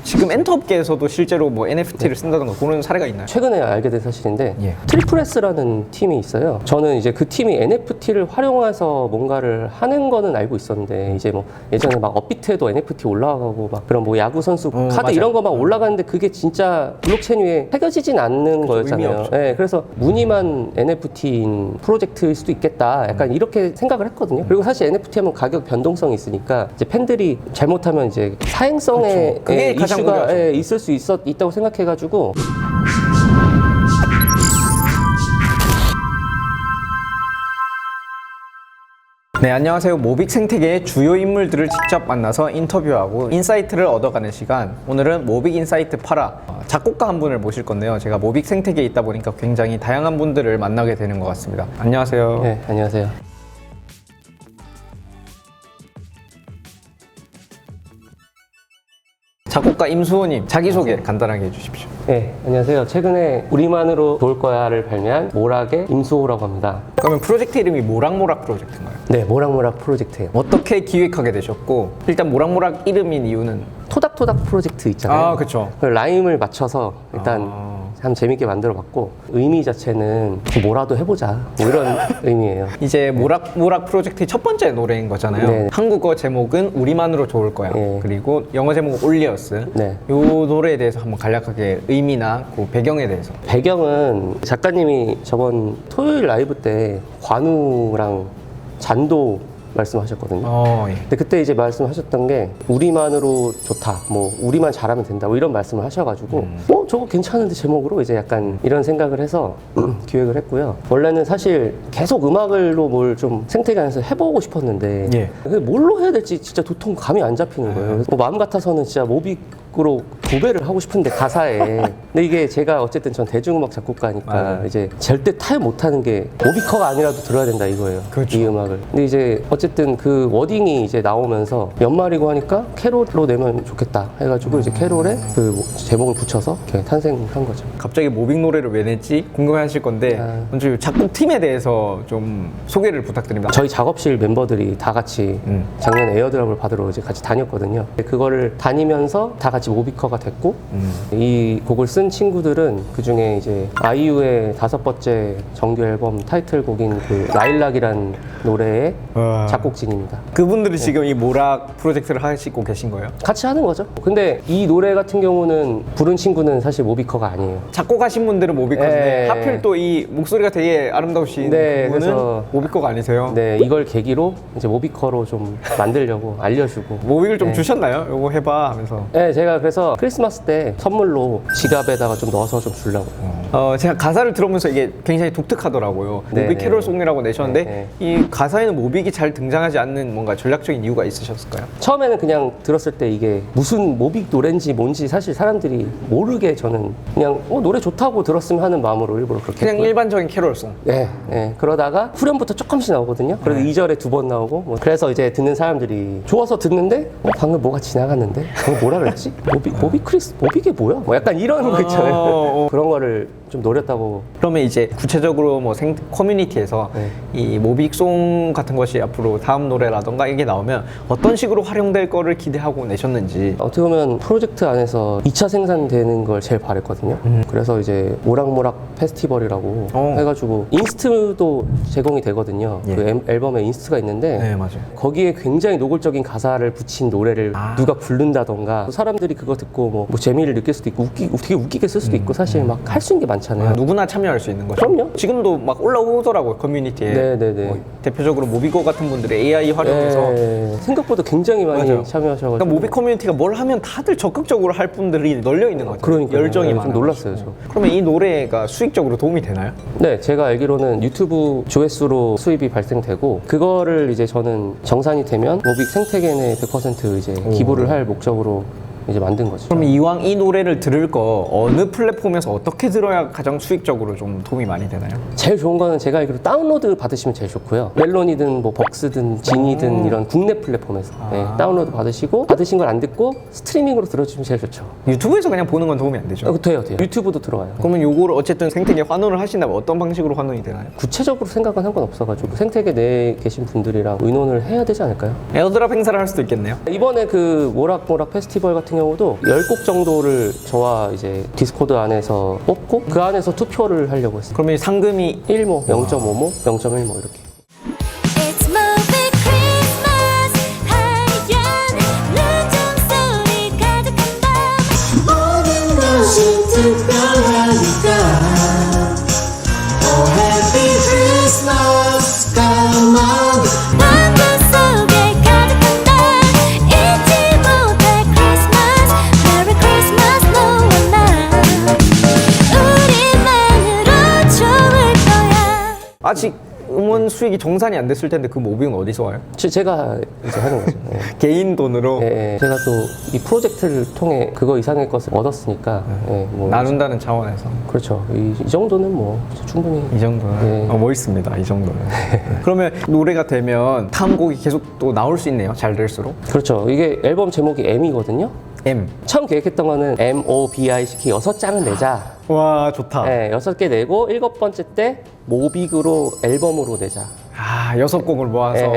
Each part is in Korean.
지금 엔터업계에서도 실제로 뭐 NFT를 쓴다던가 그런 사례가 있나요? 최근에 알게 된 사실인데 예. 트리플S라는 팀이 있어요. 저는 이제 그 팀이 NFT를 활용해서 뭔가를 하는 거는 알고 있었는데 이제 뭐 예전에 막 업비트에도 NFT 올라가고 막 그런 뭐 야구 선수 카드 맞아요. 이런 거 막 올라가는데 그게 진짜 블록체인 위에 새겨지진 않는 거였잖아요. 없죠. 네, 그래서 무늬만 NFT인 프로젝트일 수도 있겠다. 약간 이렇게 생각을 했거든요. 그리고 사실 NFT 하면 가격 변동성이 있으니까 이제 팬들이 잘못하면 이제 사행성의 그렇죠. 그게 가장 이슈가 우려하죠. 있을 수 있다고 생각해가지고. 네, 안녕하세요. 모빅 생태계의 주요 인물들을 직접 만나서 인터뷰하고 인사이트를 얻어가는 시간. 오늘은 모빅 인사이트 파라 작곡가 한 분을 모실 건데요. 제가 모빅 생태계에 있다 보니까 굉장히 다양한 분들을 만나게 되는 것 같습니다. 안녕하세요. 네, 안녕하세요. 작곡가 임수호님, 자기소개 간단하게 해주십시오. 네, 안녕하세요. 최근에 우리만으로 좋을 거야를 발매한 모락의 임수호라고 합니다. 그러면 프로젝트 이름이 모락모락 프로젝트인가요? 네, 모락모락 프로젝트예요. 어떻게 기획하게 되셨고, 일단 모락모락 이름인 이유는? 토닥토닥 프로젝트 있잖아요. 아, 그쵸. 그 라임을 맞춰서 일단 참 재밌게 만들어봤고 의미 자체는 뭐라도 해보자 뭐 이런 의미예요. 이제 모락 프로젝트의 첫 번째 노래인 거잖아요. 네. 한국어 제목은 우리만으로 좋을 거야. 네. 그리고 영어 제목은 올리어스. 네. 이 노래에 대해서 한번 간략하게 의미나 그 배경에 대해서. 배경은 작가님이 저번 토요일 라이브 때 관우랑 잔도 말씀하셨거든요. 예. 근데 그때 이제 말씀하셨던 게 우리만으로 좋다, 뭐 우리만 잘하면 된다, 뭐 이런 말씀을 하셔가지고 저거 괜찮은데 제목으로 이제 약간 이런 생각을 해서 기획을 했고요. 원래는 사실 계속 음악을로 뭘 좀 생태계 안에서 해보고 싶었는데 예. 근데 뭘로 해야 될지 진짜 도통 감이 안 잡히는 거예요. 그래서 뭐 마음 같아서는 진짜 모빅으로 도배를 하고 싶은데 가사에 근데 이게 제가 어쨌든 전 대중음악 작곡가니까 맞아요. 이제 절대 타협 못하는 게 모비커가 아니라도 들어야 된다 이거예요. 그렇죠. 이 음악을. 근데 이제 어쨌든 그 워딩이 이제 나오면서 연말이고 하니까 캐롤로 내면 좋겠다 해가지고 이제 캐롤에 그 제목을 붙여서 이렇게 탄생한 거죠. 갑자기 모빅 노래를 왜 냈지? 궁금해하실 건데 먼저 이 작곡팀에 대해서 좀 소개를 부탁드립니다. 저희 작업실 멤버들이 다 같이 작년에 에어드랍을 받으러 이제 같이 다녔거든요. 그거를 다니면서 다 같이 모비커가 됐고 이 곡을 쓴 친구들은 그 중에 이제 아이유의 5번째 정규 앨범 타이틀곡인 그 라일락이란 노래의 와. 작곡진입니다. 그분들이 지금 이 모락 프로젝트를 하시고 계신 거예요? 같이 하는 거죠. 근데 이 노래 같은 경우는 부른 친구는 사실 모비커가 아니에요. 작곡하신 분들은 모비커인데 네. 하필 또 이 목소리가 되게 아름다우신 네, 분은 그래서- 모비커가 아니세요? 네, 이걸 계기로 이제 모비커로 좀 만들려고 알려주고. 모빅을 좀 네. 주셨나요? 요거 해봐 하면서. 네, 제가 그래서 크리스마스 때 선물로 지갑에다가 좀 넣어서 좀 주려고. 제가 가사를 들으면서 이게 굉장히 독특하더라고요. 네, 모빅 네. 캐롤송이라고 내셨는데 네, 이 가사에는 모빅이 잘 등장하지 않는 뭔가 전략적인 이유가 있으셨을까요? 처음에는 그냥 들었을 때 이게 무슨 모빅 노래인지 뭔지 사실 사람들이 모르게 저는 그냥 노래 좋다고 들었으면 하는 마음으로 일부러 그렇게 그냥 했고요. 일반적인 캐롤송. 네, 네. 그러다가 후렴부터 조금씩 나오거든요. 그래도 2절에 2번 나오고 뭐 그래서 이제 듣는 사람들이 좋아서 듣는데 방금 뭐가 지나갔는데 방금 뭐라 그랬지? 모빅이 뭐야? 뭐 약간 이런 거 있잖아요. 그런 거를 좀 노렸다고. 그러면 이제 구체적으로 뭐 커뮤니티에서 네. 이 모빅송 같은 것이 앞으로 다음 노래라던가 이게 나오면 어떤 식으로 활용될 거를 기대하고 내셨는지. 어떻게 보면 프로젝트 안에서 2차 생산되는 걸 제일 바랬거든요. 그래서 이제 모락모락 페스티벌이라고 해가지고 인스트도 제공이 되거든요. 예. 그 앨범에 인스트가 있는데 네, 맞아요. 거기에 굉장히 노골적인 가사를 붙인 노래를 누가 부른다던가 사람들이 그거 듣고 뭐 재미를 느낄 수도 있고 되게 웃기게 쓸 수도 있고 사실 막 할 수 있는 게 많잖아요. 누구나 참여할 수 있는 거죠. 그럼요. 지금도 막 올라오더라고요, 커뮤니티에. 네네네. 뭐 대표적으로 모비고 같은 분들이 AI 활용해서. 네, 생각보다 굉장히 많이 맞아요. 참여하셔가지고 그러니까 모비 커뮤니티가 뭘 하면 다들 적극적으로 할 분들이 널려 있는 것 같아요. 그러니까요. 열정이 네, 많아. 좀 놀랐어요, 저. 그러면 이 노래가 수익적으로 도움이 되나요? 네, 제가 알기로는 유튜브 조회수로 수입이 발생되고 그거를 이제 저는 정산이 되면 모빅 생태계 내 100% 이제 기부를 할 목적으로 이제 만든 거죠. 그럼 이왕 이 노래를 들을 거 어느 플랫폼에서 어떻게 들어야 가장 수익적으로 좀 도움이 많이 되나요? 제일 좋은 거는 제가 알기로 다운로드 받으시면 제일 좋고요. 멜론이든 뭐 벅스든 지니든 이런 국내 플랫폼에서 네, 다운로드 받으시고 받으신 걸 안 듣고 스트리밍으로 들어주시면 제일 좋죠. 유튜브에서 그냥 보는 건 도움이 안 되죠? 돼요. 유튜브도 들어가요. 그러면 요거를 어쨌든 생태계 환원을 하신다면 어떤 방식으로 환원이 되나요? 구체적으로 생각은 상관없어가지고 생태계 내에 계신 분들이랑 의논을 해야 되지 않을까요? 에어드랍 행사를 할 수도 있겠네요. 이번에 그 모락모락 페스티벌 같은 같은 경우도 10곡 정도를 저와 이제 디스코드 안에서 뽑고 그 안에서 투표를 하려고 했어요. 그러면 상금이 1모, 0.5모, 0.1모 이렇게. It's moving Christmas 하얀 눈좀 소리 가득한 밤 모든 것이 특별하니까 Oh happy Christmas come on 환경 속에 가득한 날 잊지 못할 Christmas Merry Christmas 너와 나 우리만으로 좋을 거야 아직 음원 수익이 정산이 안 됐을 텐데 그 모빙은 어디서 와요? 제가 이제 하는 거죠. 예. 개인 돈으로 제가 또 이 프로젝트를 통해 그거 이상의 것을 얻었으니까 뭐 나눈다는 차원에서 그렇죠. 이 정도는 뭐 충분히 이 정도는 네. 멋있습니다. 이 정도는. 그러면 노래가 되면 다음 곡이 계속 또 나올 수 있네요. 잘 될수록. 그렇죠. 이게 앨범 제목이 M이거든요. M. 처음 계획했던 거는 MOBICK 6장을 내자. 와 좋다. 네, 6개 내고 7번째 때 모빅으로 앨범으로 내자. 아 6곡을 모아서.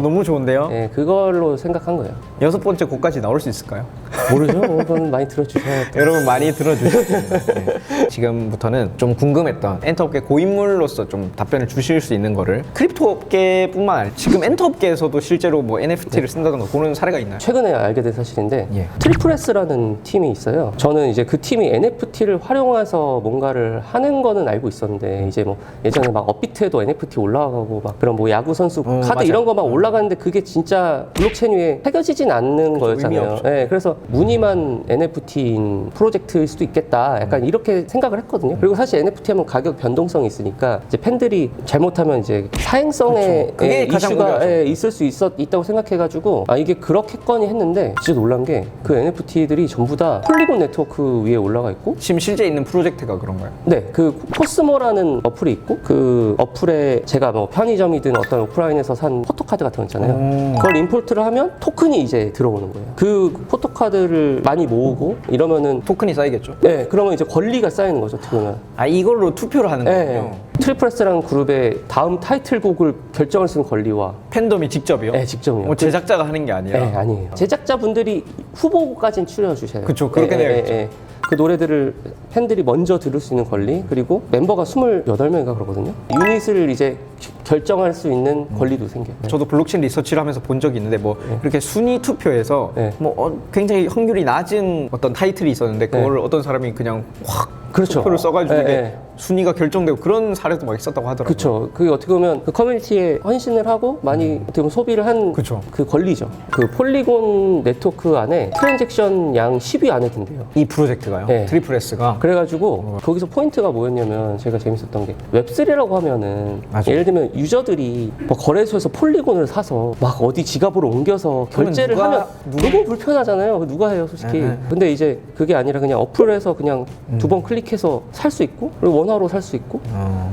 너무 좋은데요. 네, 그걸로 생각한 거예요. 6번째 곡까지 나올 수 있을까요? 모르죠. 그건 많이 들어주셔야 돼요. 여러분 많이 들어주세요. 네. 지금부터는 좀 궁금했던 엔터업계 고인물로서 좀 답변을 주실 수 있는 거를 크립토 업계뿐만 아니라 지금 엔터업계에서도 실제로 뭐 NFT를 쓴다던가 그런 사례가 있나요? 최근에 알게 된 사실인데 예. 트리플S라는 팀이 있어요. 저는 이제 그 팀이 NFT를 활용해서 뭔가를 하는 거는 알고 있었는데 이제 뭐 예전에 막 업비트에도 NFT 올라가고 막 그런 뭐 야구 선수 카드 맞아요. 이런 거 막 올라가는데 그게 진짜 블록체인 위에 새겨지진 않는 의미 거였잖아요. 없죠. 네, 그래서 무늬만 NFT인 프로젝트일 수도 있겠다. 약간 이렇게 생각을 했거든요. 그리고 사실 NFT 하면 가격 변동성이 있으니까 이제 팬들이 잘못하면 이제 사행성의 그렇죠. 그게 가장 이슈가 우려하죠. 있을 수 있다고 생각해가지고 아 이게 그렇겠거니 했는데 진짜 놀란 게 그 NFT들이 전부 다 폴리곤 네트워크 위에 올라가 있고 지금 실제 있는 프로젝트가 그런가요? 네, 그 코스모라는 어플이 있고 그 어플에 제가 뭐 편의점이든 어떤 오프라인에서 산 포토카드 같은 거 있잖아요. 그걸 임포트를 하면 토큰이 이제 들어오는 거예요. 그 포토카드를 많이 모으고 이러면은 토큰이 쌓이겠죠? 네, 그러면 이제 권리가 쌓이는 거죠, 어떻게 보면. 아 이걸로 투표를 하는 거군요. 네. 트리플스라는 그룹의 다음 타이틀곡을 결정할 수 있는 권리와 팬덤이 직접이요? 네, 직접이요. 뭐 제작자가 하는 게 아니라. 네, 아니에요. 제작자분들이 후보까지는 추려주셔요. 그쵸, 그렇게 돼야겠죠. 그 노래들을 팬들이 먼저 들을 수 있는 권리, 그리고 멤버가 28명인가 그러거든요. 유닛을 이제 결정할 수 있는 권리도 생겨요. 저도 블록체인 리서치를 하면서 본 적이 있는데 뭐 이렇게 순위 투표에서 네. 뭐 굉장히 확률이 낮은 어떤 타이틀이 있었는데 그걸 어떤 사람이 그냥 확 그렇죠. 투표를 써가지고 네, 이게 네. 순위가 결정되고 그런 사례도 막 있었다고 하더라고요. 그렇죠. 그게 어떻게 보면 그 커뮤니티에 헌신을 하고 많이 어떻게 보면 소비를 한 그쵸. 그 권리죠. 그 폴리곤 네트워크 안에 트랜잭션 양 10위 안에 든대요. 이 프로젝트가요? 네. 트리플 S가 그래가지고 거기서 포인트가 뭐였냐면 제가 재밌었던 게 웹3라고 하면은 맞아요. 예를 들면 유저들이 뭐 거래소에서 폴리곤을 사서 막 어디 지갑으로 옮겨서 그러면 결제를 하면 너무 불편하잖아요. 누가 해요, 솔직히. 네. 근데 이제 그게 아니라 그냥 어플에서 그냥 2번 클릭해서 살 수 있고 그리고 원화로 살 수 있고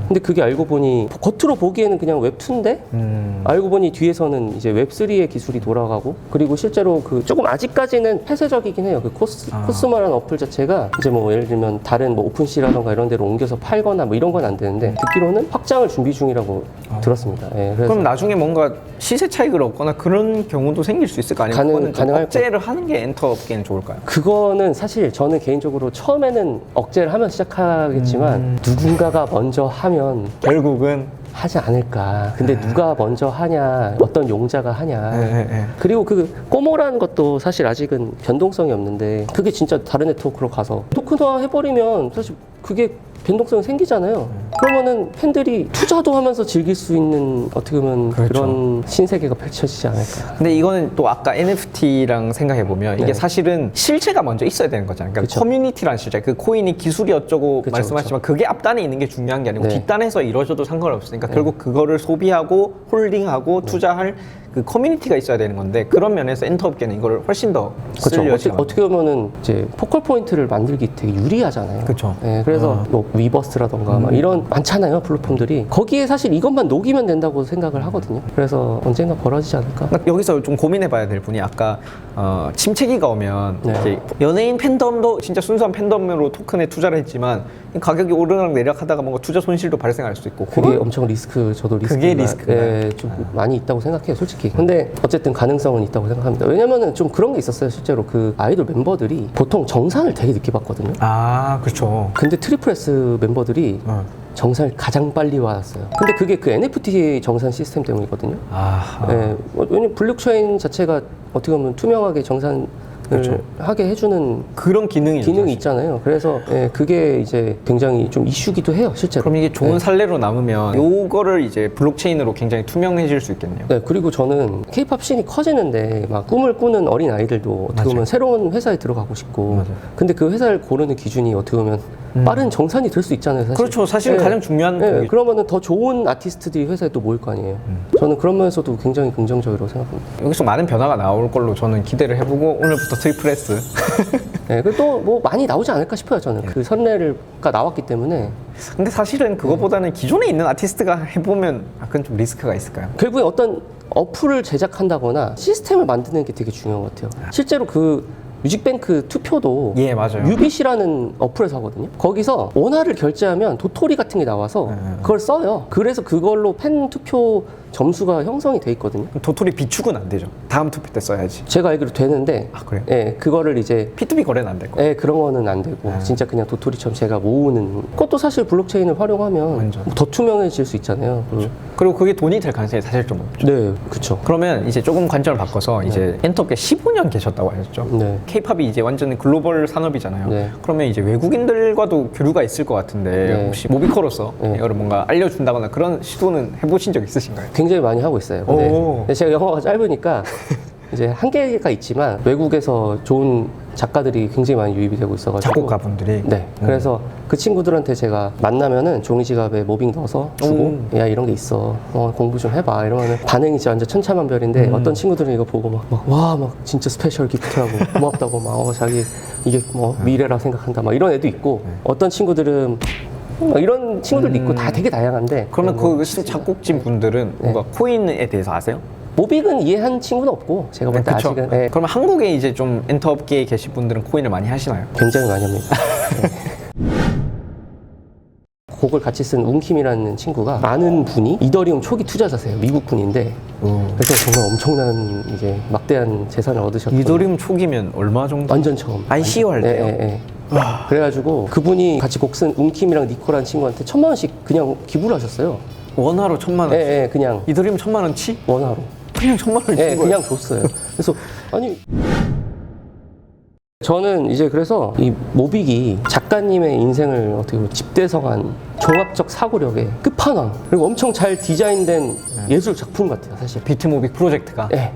근데 그게 알고 보니 겉으로 보기에는 그냥 웹2인데 알고 보니 뒤에서는 이제 웹3의 기술이 돌아가고 그리고 실제로 그 조금 아직까지는 폐쇄적이긴 해요. 그 코스모라는 어플 자체가 이제 뭐 예를 들면 다른 뭐 오픈시라던가 이런 데로 옮겨서 팔거나 뭐 이런 건 안 되는데 듣기로는 확장을 준비 중이라고 들었습니다. 예, 그래서 그럼 나중에 뭔가 시세 차익을 얻거나 그런 경우도 생길 수 있을까? 아니면 그거는 좀 가능할 억제를 하는 게 엔터 업계는 좋을까요? 그거는 사실 저는 개인적으로 처음에는 억제를 하면 시작하겠지만 누군가가 먼저 하면 결국은 하지 않을까. 근데 누가 먼저 하냐, 어떤 용자가 하냐. 네. 그리고 그 꼬모라는 것도 사실 아직은 변동성이 없는데 그게 진짜 다른 네트워크로 가서 토큰화 해버리면 사실 그게 변동성이 생기잖아요. 그러면은 팬들이 투자도 하면서 즐길 수 있는 어떻게 보면 그렇죠. 그런 신세계가 펼쳐지지 않을까. 근데 이거는 또 아까 NFT랑 생각해보면 이게 네. 사실은 실체가 먼저 있어야 되는 거잖아요. 그러니까 그쵸. 커뮤니티란 실체, 그 코인이 기술이 어쩌고 그쵸, 말씀하시지만 그게 앞단에 있는 게 중요한 게 아니고 네. 뒷단에서 이루어져도 상관없으니까 결국 그거를 소비하고 홀딩하고 투자할 그 커뮤니티가 있어야 되는 건데 그런 면에서 엔터업계는 이걸 훨씬 더 쓸 그렇죠. 여지가 어떻게 보면은 이제 포컬 포인트를 만들기 되게 유리하잖아요. 그쵸. 네, 그래서 뭐 위버스라던가 막 이런 많잖아요 플랫폼들이. 거기에 사실 이것만 녹이면 된다고 생각을 하거든요. 그래서 언젠가 벌어지지 않을까. 그러니까 여기서 좀 고민해봐야 될 분이 아까 침체기가 오면 네. 이렇게 연예인 팬덤도 진짜 순수한 팬덤으로 토큰에 투자를 했지만 가격이 오르락 내리락하다가 뭔가 투자 손실도 발생할 수 있고 그게 엄청 리스크, 저도 그게 리스크가 예, 좀 많이 있다고 생각해요, 솔직히. 근데 어쨌든 가능성은 있다고 생각합니다. 왜냐면은 좀 그런 게 있었어요, 실제로. 그 아이돌 멤버들이 보통 정산을 되게 늦게 받거든요. 아 그렇죠. 근데 트리플 S 멤버들이 정산을 가장 빨리 받았어요. 근데 그게 그 NFT 정산 시스템 때문이거든요. 예, 왜냐면 블록체인 자체가 어떻게 보면 투명하게 정산을 그렇죠. 하게 해주는 그런 기능이 있잖아요. 그래서 예, 그게 이제 굉장히 좀 이슈기도 해요, 실제로. 그럼 이게 좋은 네. 사례로 남으면 요거를 이제 블록체인으로 굉장히 투명해질 수 있겠네요. 네, 그리고 저는 케이팝 씬이 커지는데 막 꿈을 꾸는 어린 아이들도 어떻게 보면 새로운 회사에 들어가고 싶고 맞아요. 근데 그 회사를 고르는 기준이 어떻게 보면 빠른 정산이 될 수 있잖아요, 사실. 그렇죠. 사실은 가장 중요한 네, 부분이죠. 그러면은 더 좋은 아티스트들이 회사에 또 모일 거 아니에요. 저는 그런 면에서도 굉장히 긍정적이라고 생각합니다. 여기서 많은 변화가 나올 걸로 저는 기대를 해보고 오늘부터 트리플 S 네, 그리고 또 뭐 많이 나오지 않을까 싶어요, 저는. 그 선례가 나왔기 때문에. 근데 사실은 그거보다는 기존에 있는 아티스트가 해보면 그건 좀 리스크가 있을까요? 결국에 어떤 어플을 제작한다거나 시스템을 만드는 게 되게 중요한 것 같아요. 실제로 그 뮤직뱅크 투표도 예, 맞아요. 뮤빗이라는 어플에서 하거든요. 거기서 원화를 결제하면 도토리 같은 게 나와서 그걸 써요. 그래서 그걸로 팬 투표 점수가 형성이 돼 있거든요. 그럼 도토리 비축은 안 되죠. 다음 투표 때 써야지. 제가 알기로 되는데 아, 그래요? 예, 그거를 이제 P2P 거래는 안 될 거예요. 예, 그런 거는 안 되고 진짜 그냥 도토리처럼 제가 모으는 그것도 사실 블록체인을 활용하면 완전. 더 투명해질 수 있잖아요. 그리고 그게 돈이 될 가능성이 사실 좀 높죠. 네, 그렇죠. 그러면 이제 조금 관점을 바꿔서 이제 엔터께 15년 계셨다고 하셨죠. 네. K-팝이 이제 완전 글로벌 산업이잖아요. 네. 그러면 이제 외국인들과도 교류가 있을 것 같은데 네. 혹시 모비커로서 네. 이거를 뭔가 알려준다거나 그런 시도는 해보신 적 있으신가요? 굉장히 많이 하고 있어요. 오. 근데 제가 영어가 짧으니까 이제 한계가 있지만 외국에서 좋은 작가들이 굉장히 많이 유입이 되고 있어가지고 작곡가분들이. 네. 그래서 그 친구들한테 제가 만나면은 종이 지갑에 모빙 넣어서 주고 야 이런 게 있어. 공부 좀 해봐. 이러면은 반응이 진짜 완전 천차만별인데 어떤 친구들은 이거 보고 막 진짜 스페셜 기프트라고 고맙다고 막 자기 이게 뭐 미래라고 생각한다. 막 이런 애도 있고 어떤 친구들은 막 이런 친구들도 있고 다 되게 다양한데 그러면 뭐 그 작곡진 분들은 뭔가 코인에 대해서 아세요? 모빅은 이해한 친구는 없고 제가 볼 때 그쵸? 아직은 네, 그러면 한국에 이제 좀 엔터 업계에 계신 분들은 코인을 많이 하시나요? 굉장히 많이 합니다. 네. 곡을 같이 쓴 웅킴이라는 친구가 아는 분이 이더리움 초기 투자자세요. 미국 분인데 그래서 정말 엄청난 이제 막대한 재산을 얻으셨고 이더리움 초기면 얼마 정도? 완전 처음 ICO 할 때요? 네. 그래가지고 그분이 같이 곡 쓴 웅킴이랑 니코라는 친구한테 1,000만 원씩 그냥 기부를 하셨어요. 원화로 1,000만 원. 네, 그냥 이더리움 1,000만 원치? 원화로. 그냥 1,000만 원을 준 네, 거예요. 그냥 줬어요. 그래서 아니 저는 이제 그래서 이 모빅이 작가님의 인생을 어떻게 보면 집대성한 종합적 사고력의 끝판왕 그리고 엄청 잘 디자인된 예술 작품 같아요, 사실. 비트모빅 프로젝트가. 네,